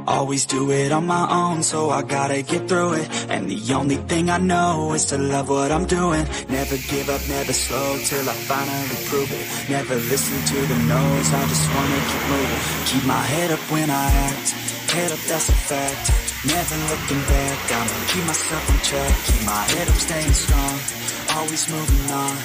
Always do it on my own, so I gotta get through it. And the only thing I know is to love what I'm doing. Never give up, never slow, till I finally prove it. Never listen to the no's, I just wanna keep moving. Keep my head up when I act, head up, that's a fact. Never looking back, I'ma keep myself in check. Keep my head up, staying strong, always moving on.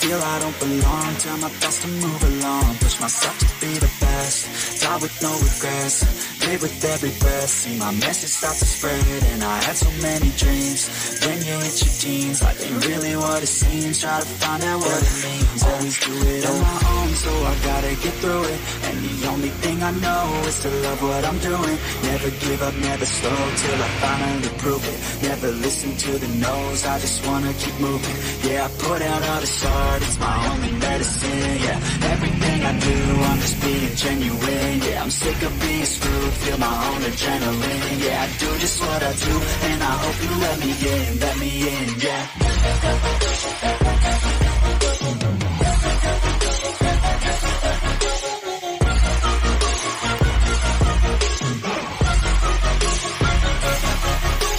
Feel I don't belong, tell my thoughts to move along. Push myself to be the best, die with no regrets. Live with every breath, see my message start to spread. And I had so many dreams, when you hit your teens, life ain't really what it seems. Try to find out what it means, always do it on my own, so I gotta get through it. And the only thing I know is to love what I'm doing. Never give up, never slow, till I finally prove it. Never listen to the no's, I just wanna keep moving. Yeah, I put out all this art, it's my only medicine. Yeah, everything I do, I'm just being genuine. Yeah, I'm sick of being screwed, feel my own adrenaline. Yeah, I do just what I do, and I hope you let me in, yeah.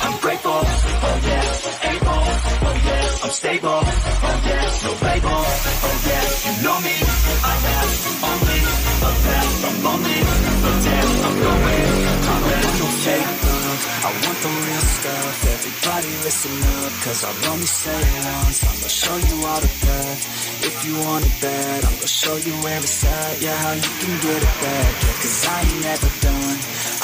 I'm grateful, oh yeah, able, oh yeah, I'm stable, oh yeah, no label, oh yeah, you know me, I have only a path, I'm lonely, but damn, I'm going, I'm ready to fake love, I want the real stuff, everybody listen up, cause I'll only say it once, I'm gonna show you all the path, if you want it bad, I'm gonna show you where it's at, yeah, how you can get it back, yeah, cause I ain't never done,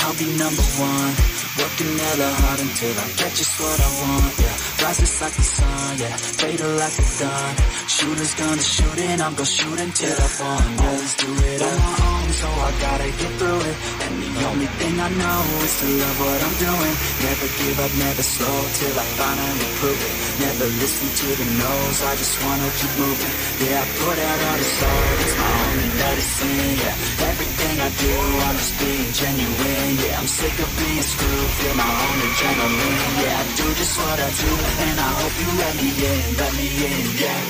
I'll be number one, working hella hard until I get just what I want, yeah, rises like the sun, yeah, fatal like a gun, shooters gonna shoot and I'm gonna shoot until I fall, always do it on my own, so I gotta get through it, and the only thing I know is to love what I'm doing, never give up, never slow, till I finally prove it, never listen to the no's, I just wanna keep moving, yeah, I put out all this art, it's my only medicine, yeah, everything I do, I'm just being genuine, yeah, I'm sick of being screwed, feel my own adrenaline, yeah, I do just what I do, and I hope you let me in, yeah.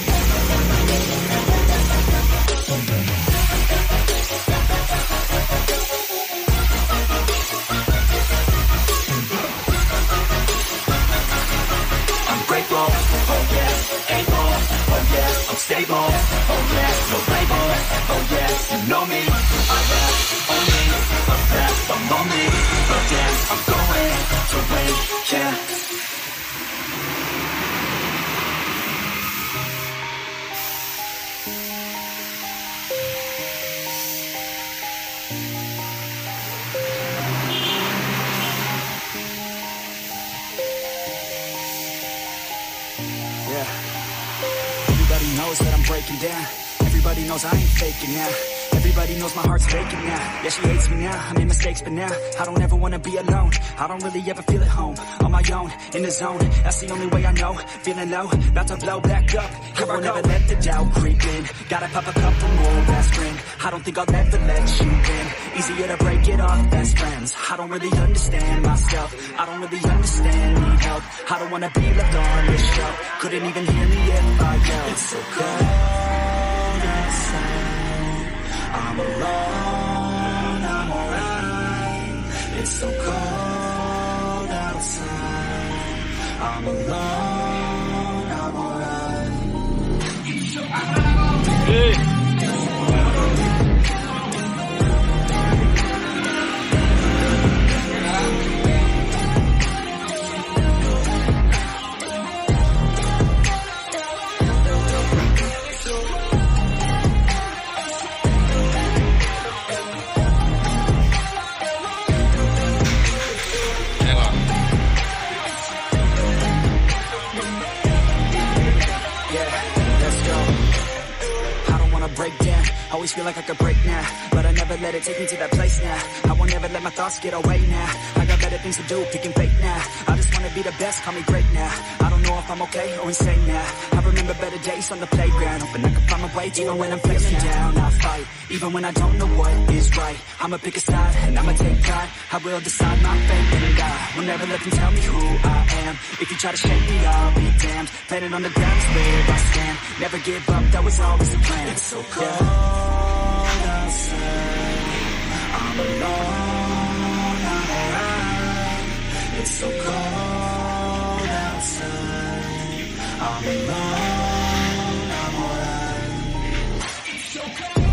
I'm grateful, oh yeah, able, oh yeah, I'm stable, oh yeah, no label, oh yeah, you know me, I have only a path, I'm lonely, but damn, I'm going to win, yeah. Knows that I'm breaking down. Everybody knows I ain't faking now. Everybody knows my heart's faking now. Yeah, she hates me now, I made mistakes but now I don't ever wanna be alone. I don't really ever feel at home. On my own, in the zone, that's the only way I know. Feeling low, about to blow back up. Here I won't ever let the doubt creep in. Gotta pop a couple more aspirin. I don't think I'll ever let you in. Easier to break it off best friends. I don't really understand myself. I don't really understand, need help. I don't wanna be left on this shelf. Couldn't even hear me if I yelled. It's so cold outside, I'm alone, I'm alright. It's so cold outside, I'm alone, I'm alright. Hey. Break down, always feel like I could break now, but I never let it take me to that place now. I won't ever let my thoughts get away now. I got better things to do, picking fake now. I just wanna be the best, call me great now. I don't know if I'm okay or insane now. I remember better days on the playground, hoping I can find my way. Even when I'm feeling down, I fight. Even when I don't know what is right, I'ma pick a side and I'ma take pride. I will decide my fate and I will never let them tell me who I am. If you try to shake me, I'll be damned. Planted on the ground is where I stand. Never give up, that was always the plan. It's so cold outside, I'm alone, I'm alright. so cold outside. I'm alone, I'm alright. So cold.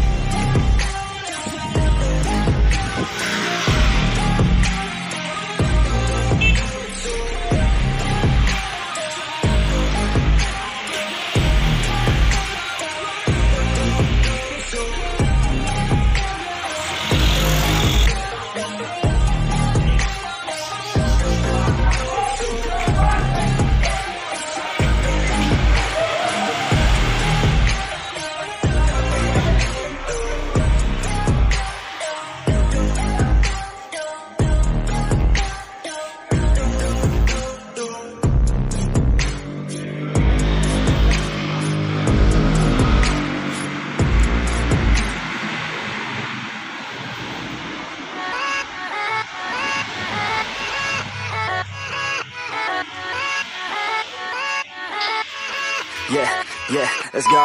Yeah, let's go.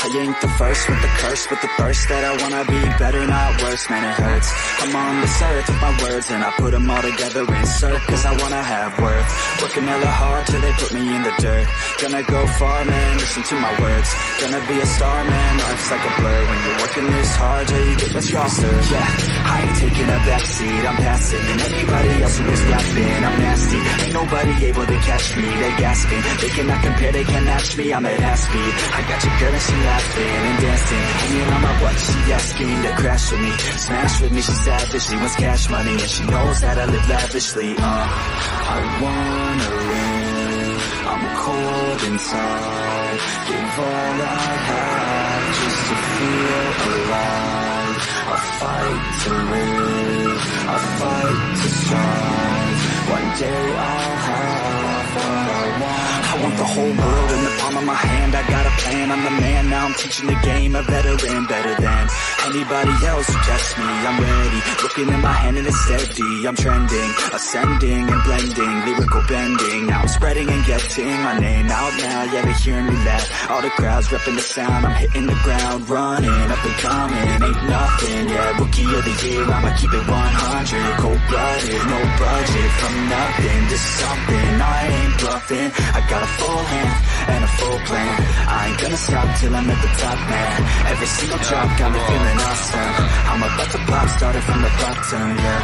I ain't the first with the curse, with the thirst that I wanna be better, not worse, man it hurts. I'm on this earth with my words and I put them all together, insert, cause I wanna have worth. Working hella hard till they put me in the dirt. Gonna go far, man, listen to my words. Gonna be a star, man, life's like a blur. When you're working this hard, yeah, you get what's yours. Yeah, I ain't taking a backseat, I'm passing. And anybody else who is yapping, I'm nasty. Ain't nobody able to catch me, they gasping. They cannot compare, they can't match me, I'm at half speed. I got your girl and she laughing and dancing, hanging on my butt, she asking to crash with me, smash with me, she savage, she wants cash money, and she knows that I live lavishly. I wanna win, I'm cold inside, give all I have just to feel alive. I fight to live, I fight to strive, one day I'll have what I want. I want the whole world in the palm of my hand, I got a plan, I'm the man, now I'm teaching the game, a veteran, better than anybody else who tests me, I'm ready, looking in my hand and it's steady, I'm trending, ascending and blending, lyrical bending, now I'm spreading and getting my name out now, yeah they hearing me laugh, all the crowds repping the sound, I'm hitting the ground, running, up and coming, ain't nothing, yeah, rookie of the year, I'ma keep it 100, cold-blooded, no budget, from nothing to something, I ain't bluffing, I got a full hand and a full plan, I ain't gonna stop till I'm at the top, man, every single drop got me feeling awesome, I'm about to pop, started from the bottom, yeah,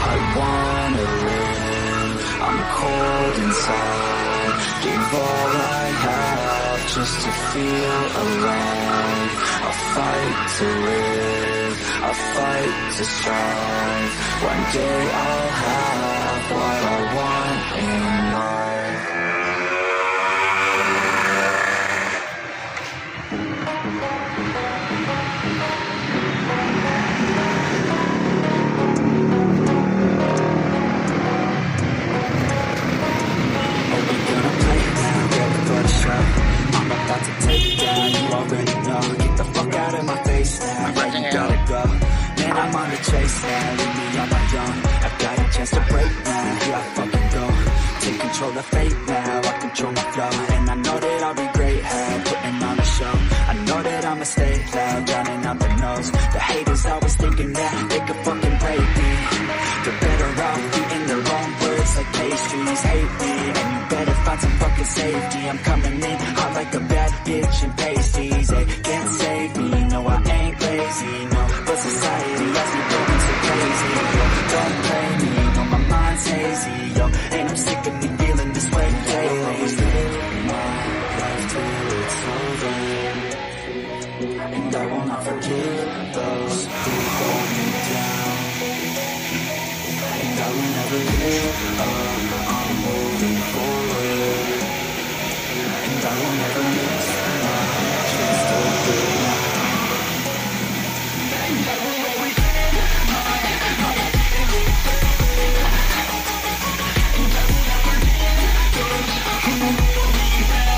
I wanna live, I'm cold inside, give all I have just to feel alive, I fight to live, I fight to strive, one day I'll have what I want in life. I'm about to take down, you already know. Get the fuck out of my face now, yeah, you gotta go. Man, I'm on the chase now, leave me on my own. I've got a chance to break now, here I fucking go. Take control of fate now, I control my flow. And I know that I'll be great at putting on a show. I know that I'ma stay loud, drowning out the nose. The haters always thinking that they could fucking break me. They're better off eating their own words like pastries. Hate me, and you better find some fucking safety. I'm coming in hot like a bad bitch and pasties. They can't save me, no I ain't lazy, no. But society has me going so crazy, yo. Don't play me, no my mind's hazy, yo. And I'm sick of me feeling this way daily. I'll always live my life till it's over, and I will not forgive those who hold me down. And I will never give up, I'm moving forward, and I will never miss my chance to live now. And I will always live my life, and I will never give those who hold me down.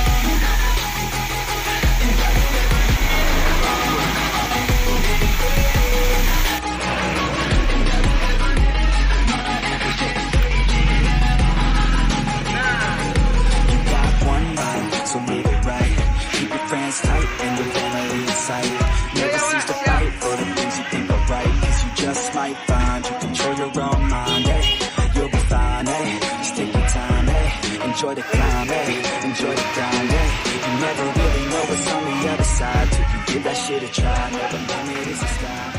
And I will never give up, I'm moving forward, and I will never miss my chance to live now. You got one life, so make it right. Keep your friends tight and your family in sight. Never cease to fight for the things you think are right, cause you just might find you control your own mind, eh? You'll be fine, eh? enjoy the climb, eh? Enjoy the grind, eh? You never really know what's on the other side till you give that shit a try. Never limit is the sky.